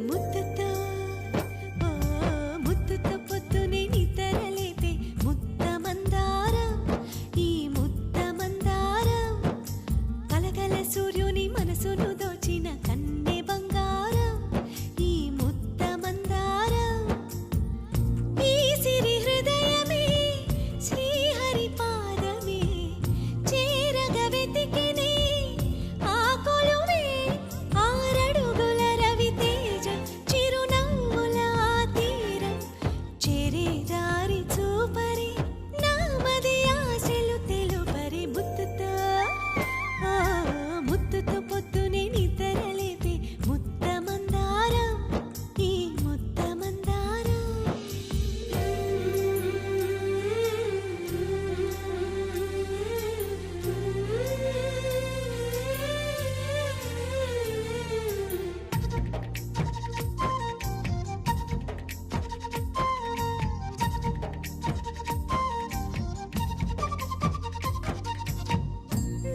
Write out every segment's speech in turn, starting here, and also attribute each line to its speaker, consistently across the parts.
Speaker 1: ముద్దుతో ముద్దుతో పొద్దునే నిద్రలేపే ముద్ద మందారం ఈ ముద్ద మందారం కలగల సూర్యుని మనసును దోచిన కన్నె బంగారం ఈ ముద్ద మందారం ఈ సిరి హృదయమే శ్రీహరి పాదమే చేరగ వెతికినే ఆ కొలువే ఆరడుగుల రవి తేజం చిరునవ్వుల తీరం చేరే దారి చూపరి నామది ఆశలు తెలుపరి ముద్దుతో ముద్దుతో పొద్దునే నిద్రలేపే ముద్ద మందారం ఈ ముద్ద మందారం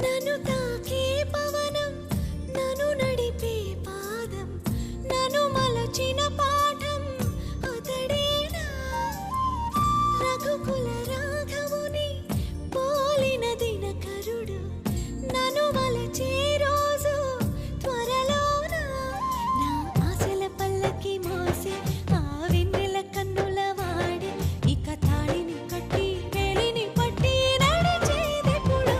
Speaker 1: నన్ను తాకే పవనం నన్ను నడిపే పాదం నన్ను మలచిన పాఠం అతడేనా రఘుకుల రాఘవుని పోలిన దినకరుడు నన్ను మలచే రోజు త్వరలోన నా ఆశల పల్లకి మోసి ఆ వెన్నెల కన్నుల వాడి ఇక తాళిని కట్టి వేలిని పట్టి నడిచేదెప్పుడు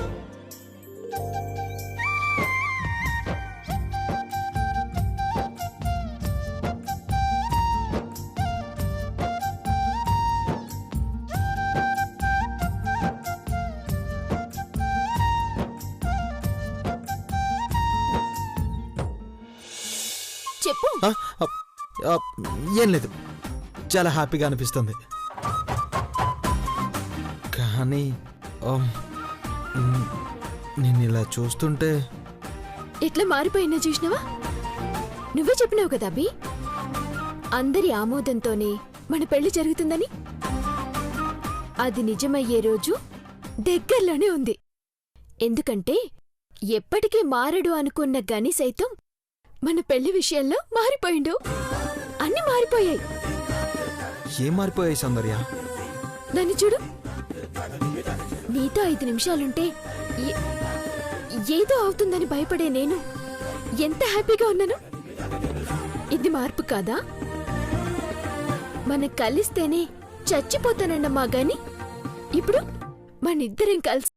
Speaker 2: చెప్పు.
Speaker 3: ఏం లేదు, చాలా హ్యాపీగా అనిపిస్తుంది. కానీ నేను ఇలా చూస్తుంటే
Speaker 2: ఎట్లా మారిపోయినా చూసినావా? నువ్వే చెప్పినావు కదా అభి, అందరి ఆమోదంతోనే మన పెళ్లి జరుగుతుందని. అది నిజమయ్యే రోజు దగ్గరలోనే ఉంది. ఎందుకంటే ఎప్పటికీ మారడు అనుకున్న గని సైతం మన పెళ్లి విషయంలో మారిపోయిండు. అన్ని మారిపోయాయి.
Speaker 3: ఏం మారిపోయాయి సౌందర్య?
Speaker 2: నన్ను చూడు, నీతో 5 నిమిషాలుంటే ఏదో అవుతుందని భయపడే నేను ఎంత హ్యాపీగా ఉన్నాను. ఇది మార్పు కాదా? మనం కలిస్తేనే చచ్చిపోతానన్నమా గాని ఇప్పుడు మనిద్దరం కలిసి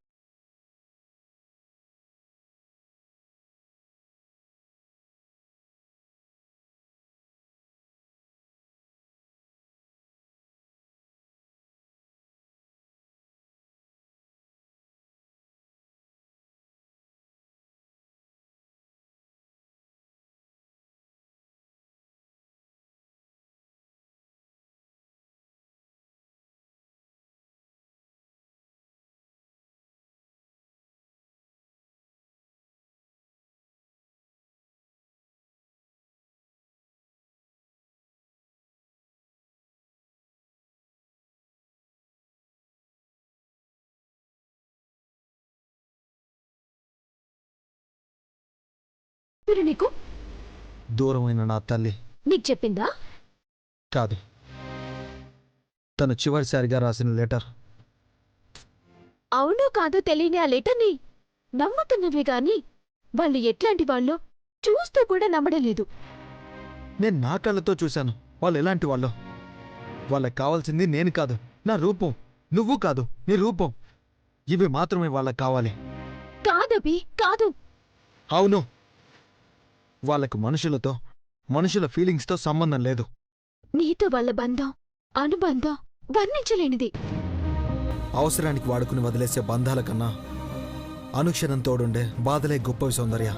Speaker 2: నీకు
Speaker 3: దూరమైన నా తల్లి
Speaker 2: నీకు చెప్పిందా?
Speaker 3: కాదు, తను చివరిసారిగా రాసిన లెటర్.
Speaker 2: అవునో కాదో తెలియని ఆ లెటర్ని నమ్ముతున్నవే గాని వాళ్ళు ఎట్లాంటి వాళ్ళో చూస్తూ కూడా నమ్మడలేదు.
Speaker 3: నేను నా కళ్ళతో చూశాను వాళ్ళు ఎలాంటి వాళ్ళో. వాళ్ళకి కావాల్సింది నేను కాదు, నా రూపం. నువ్వు కాదు, నీ రూపం. ఇవి మాత్రమే వాళ్ళకి కావాలి.
Speaker 2: కాదబి, కాదు.
Speaker 3: అవును, వాళ్ళకు మనుషులతో, మనుషుల ఫీలింగ్స్తో సంబంధం లేదు.
Speaker 2: నీతో వాళ్ళ బంధం, అనుబంధం వర్ణించలేనిది.
Speaker 3: అవసరానికి వాడుకుని వదిలేసే బంధాల కన్నా అనుక్షణం తోడుండే బాధలే గొప్పవి సౌందర్య.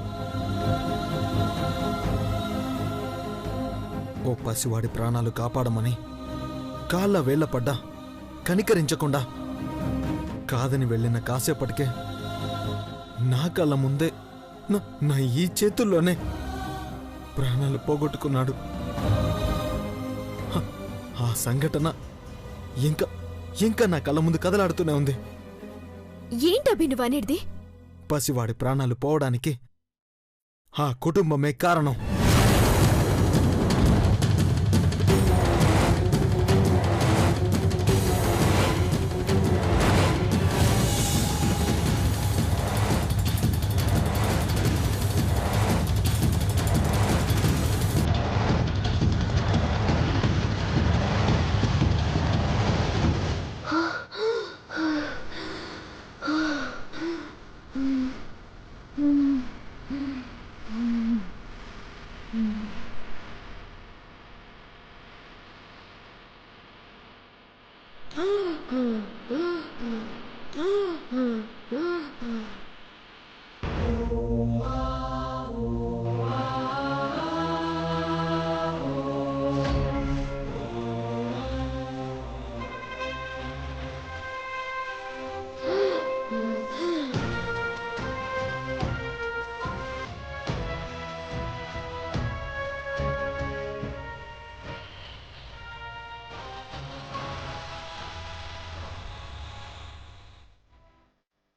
Speaker 3: ఓ పసివాడి ప్రాణాలు కాపాడమని కాళ్ళ వేళ్లపడ్డా కనికరించకుండా కాదని వెళ్ళిన కాసేపటికే నా కళ్ళ ముందే నా ఈ చేతుల్లోనే ప్రాణాలు పోగొట్టుకున్నాడు. ఆ సంఘటన ఇంకా నా కళ్ళ ముందు కదలాడుతూనే ఉంది.
Speaker 2: ఏంటబి నువ్వనేది?
Speaker 3: పసివాడి ప్రాణాలు పోవడానికి ఆ కుటుంబమే కారణం.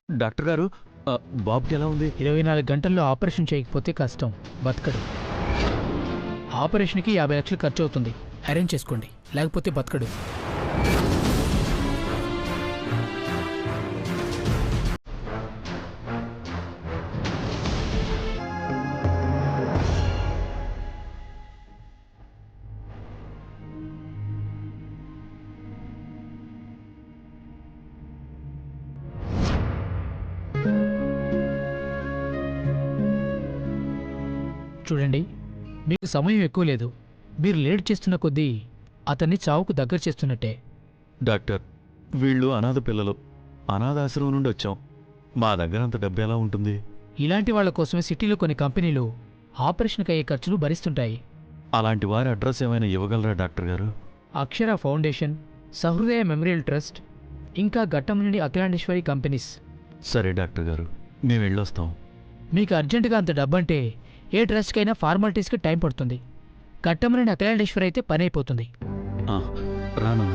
Speaker 4: డాక్టర్ గారు, బాబుకి ఎలా ఉంది?
Speaker 5: 24 గంటల్లో ఆపరేషన్ చేయకపోతే కష్టం, బతకడు. ఆపరేషన్కి 50 లక్షలు ఖర్చు అవుతుంది. అరేంజ్ చేసుకోండి, లేకపోతే బతకడు. చూడండి, మీకు సమయం ఎక్కువ లేదు. మీరు లేట్ చేస్తున్న కొద్దీ అతన్ని చావుకు దగ్గర చేస్తున్నట్టే.
Speaker 4: డాక్టర్, వీళ్ళు అనాథ పిల్లలు. అనాథాశ్రమం నుండి వచ్చాం. మా దగ్గర అంత డబ్బు ఎలా ఉంటుంది?
Speaker 5: ఇలాంటి వాళ్ళ కోసమే సిటీలో కొన్ని కంపెనీలు ఆపరేషన్కి అయ్యే ఖర్చులు భరిస్తుంటాయి.
Speaker 4: అలాంటి వారి అడ్రస్ ఏమైనా ఇవ్వగలరా డాక్టర్ గారు?
Speaker 5: అక్షర ఫౌండేషన్, సహృదయ మెమోరియల్ ట్రస్ట్, ఇంకా ఘట్టంనేని అఖిలాండేశ్వరి కంపెనీస్.
Speaker 4: సరే డాక్టర్ గారు, మేము వెళ్ళొస్తాం.
Speaker 5: మీకు అర్జెంటుగా అంత డబ్బంటే ఏ ట్రస్ట్కైనా ఫార్మాలిటీస్కి టైం పడుతుంది. ఘట్టంనేని అఖిలాండేశ్వరి అయితే పని అయిపోతుంది.
Speaker 4: రానా?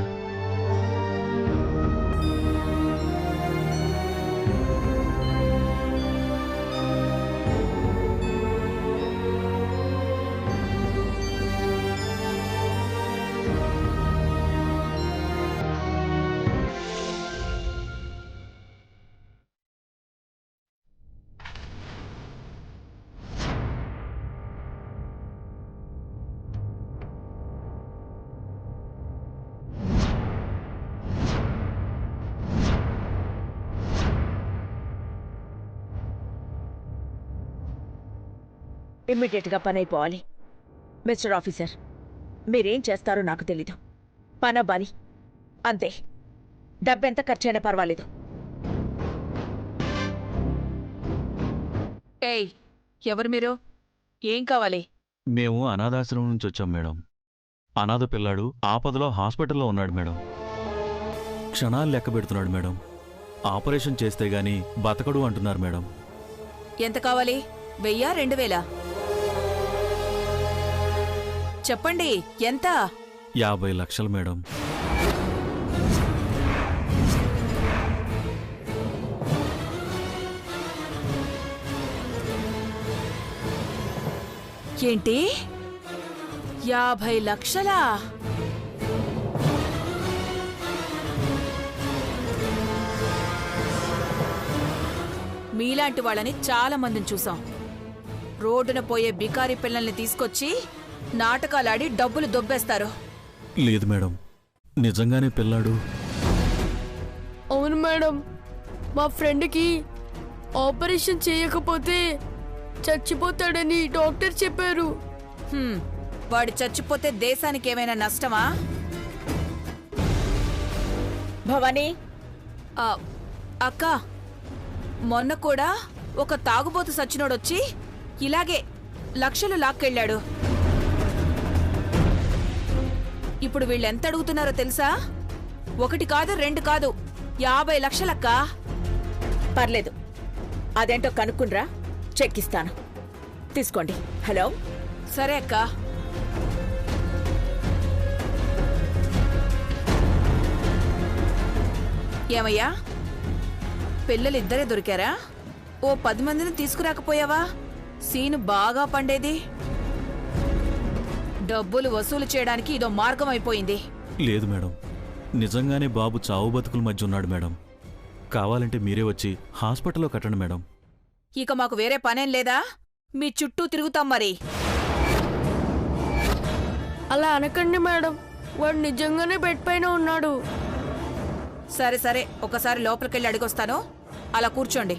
Speaker 6: ఇమ్మీడియట్గా పని అయిపోవాలి. మిస్టర్ ఆఫీసర్, మీరేం చేస్తారో నాకు తెలీదు. పనవ్వాలి అంతే. డబ్బెంత ఖర్చైనా పర్వాలేదు. ఏయ్, ఎవరు మీరు? ఏం కావాలి?
Speaker 4: మేము అనాథాశ్రమం నుంచి వచ్చాం మేడం. అనాథ పిల్లాడు ఆపదలో హాస్పిటల్లో ఉన్నాడు మేడం. క్షణాలు లెక్క పెడుతున్నాడు మేడం. ఆపరేషన్ చేస్తే గాని బతకడు అంటున్నారు మేడం.
Speaker 6: ఎంత కావాలి? 1000, 2000? చెప్పండి, ఎంత?
Speaker 4: 50 లక్షలు మేడం.
Speaker 6: ఏంటి, 50 లక్షలా? మీలాంటి వాళ్ళని చాలా మందిని చూసాం. రోడ్డున పోయే బికారీ పిల్లల్ని తీసుకొచ్చి నాటకాలాడి డబ్బులు దొబ్బేస్తారు.
Speaker 4: లేదు మేడం, నిజంగానే పిల్లాడు.
Speaker 7: అవును మేడం, మా ఫ్రెండ్కి ఆపరేషన్ చేయకపోతే చచ్చిపోతాడని డాక్టర్ చెప్పారు.
Speaker 6: వాడు చచ్చిపోతే దేశానికి ఏమైనా నష్టమా? భవానీ, అక్క, మొన్న కూడా ఒక తాగుబోతు సచ్చినోడొచ్చి ఇలాగే లక్షలు లాక్కెళ్ళాడు. ఇప్పుడు వీళ్ళెంత అడుగుతున్నారో తెలుసా? 1 కాదు 2 కాదు, 50 లక్షలక్క. పర్లేదు, అదేంటో కనుక్కునరా, చెక్ ఇస్తాను, తీసుకోండి. హలో. సరే అక్క. ఏమయ్యా, పిల్లలిద్దరే దొరికారా? ఓ 10 మందిని తీసుకురాకపోయావా? సీను బాగా పండేది. డబ్బులు వసూలు చేయడానికి ఇదో మార్గం అయిపోయింది.
Speaker 4: లేదు మేడం, నిజంగానే బాబు చావు బతుకుల మధ్య ఉన్నాడు మేడం. కావాలంటే మీరే వచ్చి హాస్పిటల్లో కట్టండి మేడం.
Speaker 6: ఇక మాకు వేరే పనేం లేదా? మీ చుట్టూ తిరుగుతాం మరి.
Speaker 7: అలా అనకండి మేడం, వాడు నిజంగానే బెడ్ పైన ఉన్నాడు.
Speaker 6: సరే సరే, ఒకసారి లోపలికెళ్ళి అడిగొస్తాను. అలా కూర్చోండి.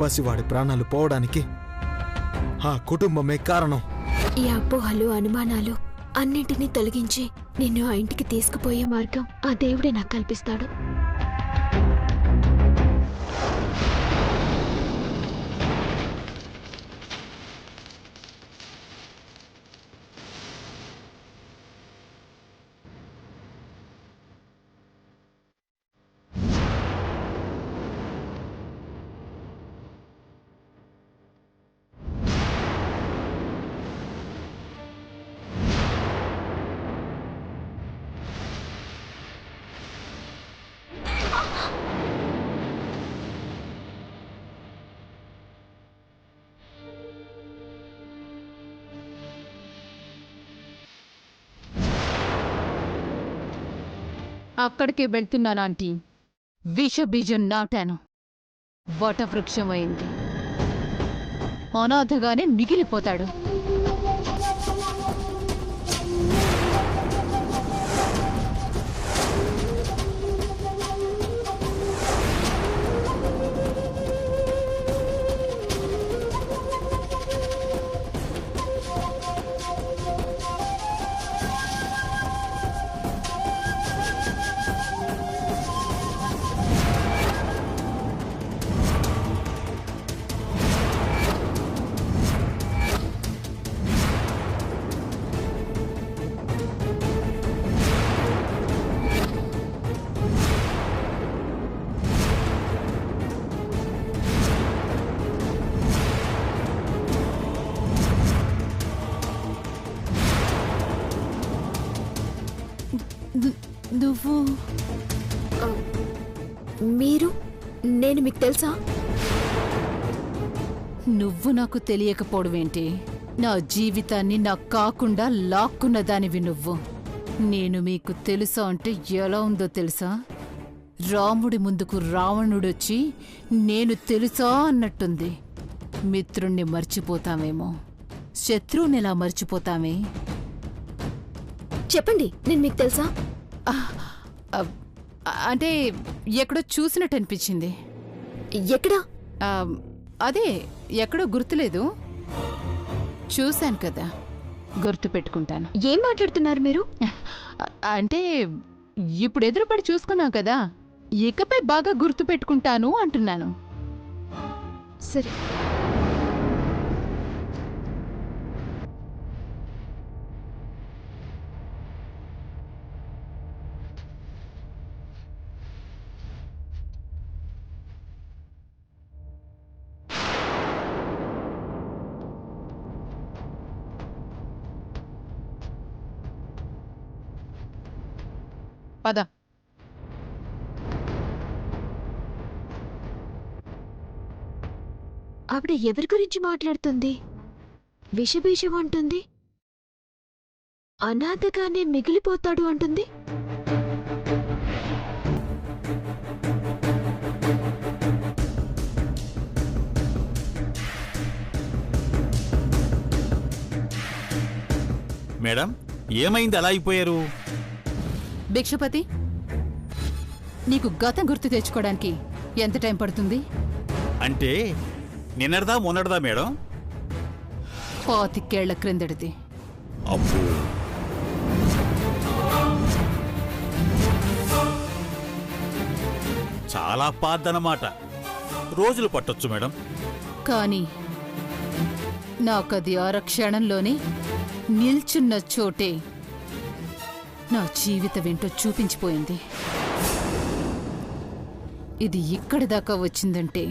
Speaker 3: పసివాడి ప్రాణాలు పోవడానికి ఆ కుటుంబమే కారణం.
Speaker 2: ఈ అపోహలు అనుమానాలు అన్నింటినీ తొలగించి నిన్ను ఆ ఇంటికి తీసుకుపోయే మార్గం ఆ దేవుడే నాకు కల్పిస్తాడు.
Speaker 8: అక్కడికే వెళ్తున్నాను ఆంటీ. విషబీజం నాటాను, వటవృక్షం అయింది. అనాథగానే మిగిలిపోతాడు.
Speaker 2: నువ్వు మీరు నేను మీకు తెలుసా?
Speaker 8: నువ్వు నాకు తెలియకపోవడమేంటి? నా జీవితాన్ని నాకు కాకుండా లాక్కున్న దానివి నువ్వు. నేను మీకు తెలుసా అంటే ఎలా ఉందో తెలుసా? రాముడి ముందుకు రావణుడొచ్చి నేను తెలుసా అన్నట్టుంది. మిత్రుణ్ణి మర్చిపోతామేమో, శత్రువుని ఎలా మర్చిపోతామే?
Speaker 2: చెప్పండి, నేను మీకు తెలుసా?
Speaker 8: అంటే ఎక్కడో చూసినట్టు అనిపించింది.
Speaker 2: ఎక్కడా?
Speaker 8: అదే ఎక్కడో గుర్తులేదు. చూశాను కదా, గుర్తు పెట్టుకుంటాను.
Speaker 2: ఏం మాట్లాడుతున్నారు మీరు?
Speaker 8: అంటే ఇప్పుడు ఎదురుపడి చూసుకున్నావు కదా, ఇకపై బాగా గుర్తు పెట్టుకుంటాను అంటున్నాను.
Speaker 2: సరే.
Speaker 8: పద.
Speaker 2: ఆవిడ ఎవరి గురించి మాట్లాడుతుంది? విషబీజం అంటుంది, అనాథగానే మిగిలిపోతాడు అంటుంది.
Speaker 9: మేడం, ఏమైంది అలా అయిపోయారు?
Speaker 8: భిక్షపతి, నీకు గతం గుర్తు తెచ్చుకోవడానికి ఎంత టైం పడుతుంది?
Speaker 9: అంటే నిన్నటిదా మొన్నటిదా మేడం?
Speaker 8: 25 ఏళ్ల క్రిందటిది.
Speaker 9: అబ్బో, చాలా పాద్దనమాట. రోజులు పట్టొచ్చు మేడం.
Speaker 8: కానీ నాకది క్షణంలోనే నిల్చున్న చోటే నా జీవితమేంటో చూపించిపోయింది. ఇది ఇక్కడి దాకా వచ్చిందంటే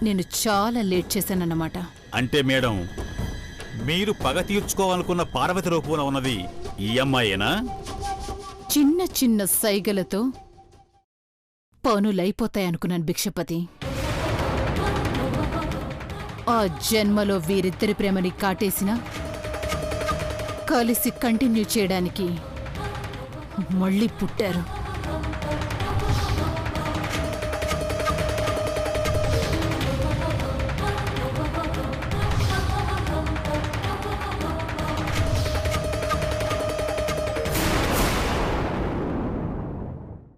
Speaker 8: నేను చాలా లేట్ చేశానన్నమాట.
Speaker 9: అంటే మేడం, మీరు పగ తీర్చుకోవాలనుకున్న పార్వతి రూపంలో ఉన్నది ఈ అమ్మాయేనా?
Speaker 8: చిన్న చిన్న సైగలతో పనులైపోతాయనుకున్నాను భిక్షపతి. ఆ జన్మలో వీరిద్దరి ప్రేమని కాటేసినా కలిసి కంటిన్యూ చేయడానికి మళ్ళీ పుట్టారు.